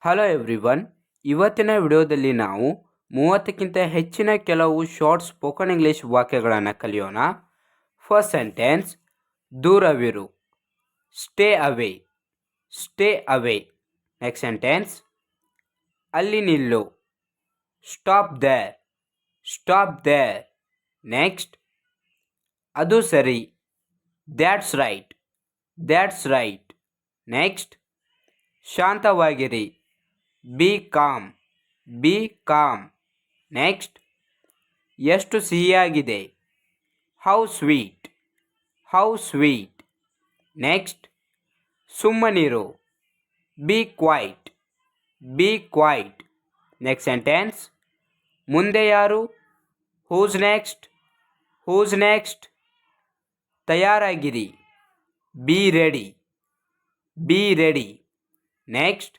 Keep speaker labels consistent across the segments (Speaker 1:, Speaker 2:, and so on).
Speaker 1: Hello everyone, ಇವತ್ತಿನ ವಿಡಿಯೋದಲ್ಲಿ ನಾವು 30ಕ್ಕಿಂತ ಹೆಚ್ಚಿನ ಕೆಲವು ಶಾರ್ಟ್ ಸ್ಪೋಕನ್ ಇಂಗ್ಲಿಷ್ ವಾಕ್ಯಗಳನ್ನು ಕಲಿಯೋಣ. ಫಸ್ಟ್ ಸೆಂಟೆನ್ಸ್, ದೂರವಿರು, stay away, stay away. Next sentence, ಅಲ್ಲಿ ನಿಲ್ಲು, stop there, stop there. Next, ಅದು ಸರಿ, that's right, that's right. Next, ಶಾಂತವಾಗಿರಿ, be calm, be calm. Next, ಎಷ್ಟು ಸಿಹಿಯಾಗಿದೆ, how sweet, how sweet. Next, ಸುಮ್ಮನಿರು, be quiet, be quiet. Next sentence, ಮುಂದೆ ಯಾರು, ಹೂಸ್ ನೆಕ್ಸ್ಟ್, ಹೂಸ್ ನೆಕ್ಸ್ಟ್. ತಯಾರಾಗಿರಿ, be ready, be ready. Next,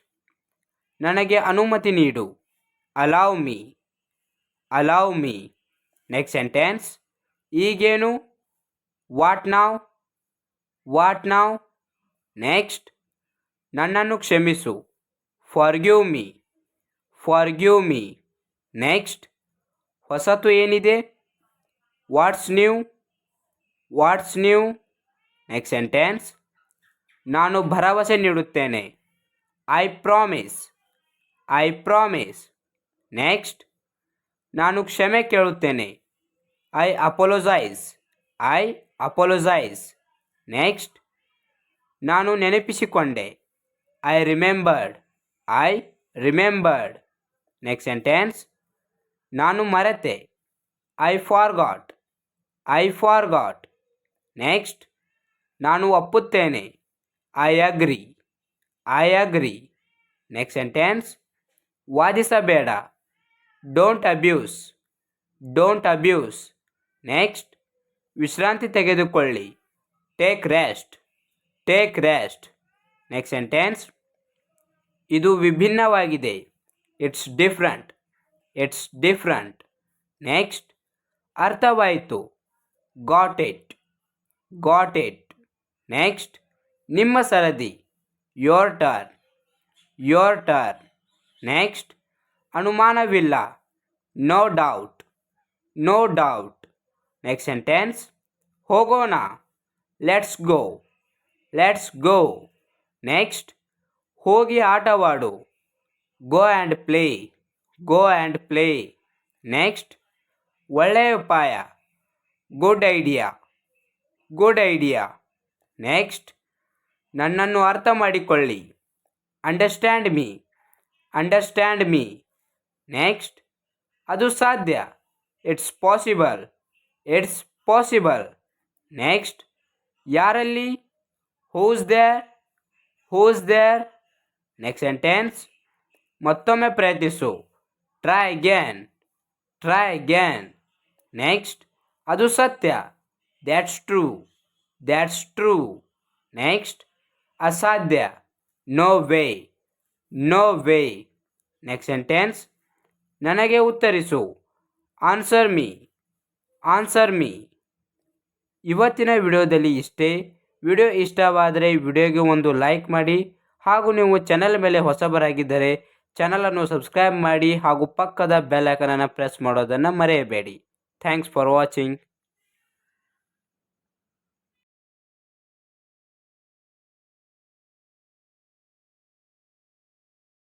Speaker 1: ನನಗೆ ಅನುಮತಿ ನೀಡು, allow me, allow me. Next sentence, ಈಗೇನು, ವಾಟ್ ನಾವ್, ವಾಟ್ ನಾವ್. ನೆಕ್ಸ್ಟ್, ನನ್ನನ್ನು ಕ್ಷಮಿಸು, forgive me, forgive me. Next, ಹೊಸತು ಏನಿದೆ, what's new, what's new. Next sentence, ನಾನು ಭರವಸೆ ನೀಡುತ್ತೇನೆ, I promise, I promise. Next, ನಾನು ಕ್ಷಮೆ ಕೇಳುತ್ತೇನೆ, I apologise, I apologise. Next, ನಾನು ನೆನಪಿಸಿಕೊಂಡೆ, I remembered, I remembered. Next sentence, ನಾನು ಮರೆತೆ, I forgot, I forgot. Next, ನಾನು ಒಪ್ಪುತ್ತೇನೆ, I agree, I agree. Next sentence, ವಾದಿಸಬೇಡ, don't abuse, don't abuse. Next, ವಿಶ್ರಾಂತಿ ತೆಗೆದುಕೊಳ್ಳಿ, take rest, take rest. Next sentence, ಇದು ವಿಭಿನ್ನವಾಗಿದೆ, it's different, it's different. Next, ಅರ್ಥವಾಯಿತು, got it, got it. Next, ನಿಮ್ಮ ಸರದಿ, your turn, your turn. Next, ಅನುಮಾನವಿಲ್ಲ, no doubt, no doubt. Next sentence, ಹೋಗೋಣ, let's go, let's go. Next, ಹೋಗಿ ಆಟವಾಡು, go and play, go and play. Next, ಒಳ್ಳೆಯ ಉಪಾಯ, good idea, good idea. Next, ನನ್ನನ್ನು ಅರ್ಥ ಮಾಡಿಕೊಳ್ಳಿ, understand me, understand me. Next, ಅದು ಸಾಧ್ಯ, it's possible, it's possible. Next, ಯಾರಲ್ಲಿ, who's there, whose there. Next sentence, ಮತ್ತೊಮ್ಮೆ ಪ್ರಯತ್ನಿಸು, try again, try again. Next, ಅದು ಸತ್ಯ, that's true, that's true. Next, ಅಸಾಧ್ಯ, no way, no way. Next sentence, ನನಗೆ ಉತ್ತರಿಸು, ಆನ್ಸರ್ ಮೀ, ಆನ್ಸರ್ ಮೀ. ಇವತ್ತಿನ ವಿಡಿಯೋದಲ್ಲಿ ಇಷ್ಟೇ. ವಿಡಿಯೋ ಇಷ್ಟವಾದರೆ ವಿಡಿಯೋಗೆ ಒಂದು ಲೈಕ್ ಮಾಡಿ, ಹಾಗೂ ನೀವು ಚಾನಲ್ ಮೇಲೆ ಹೊಸಬರಾಗಿದ್ದರೆ ಚಾನಲನ್ನು ಸಬ್ಸ್ಕ್ರೈಬ್ ಮಾಡಿ, ಹಾಗೂ ಪಕ್ಕದ ಬೆಲ್ ಐಕಾನನ್ನು ಪ್ರೆಸ್ ಮಾಡೋದನ್ನು ಮರೆಯಬೇಡಿ. Thanks for watching.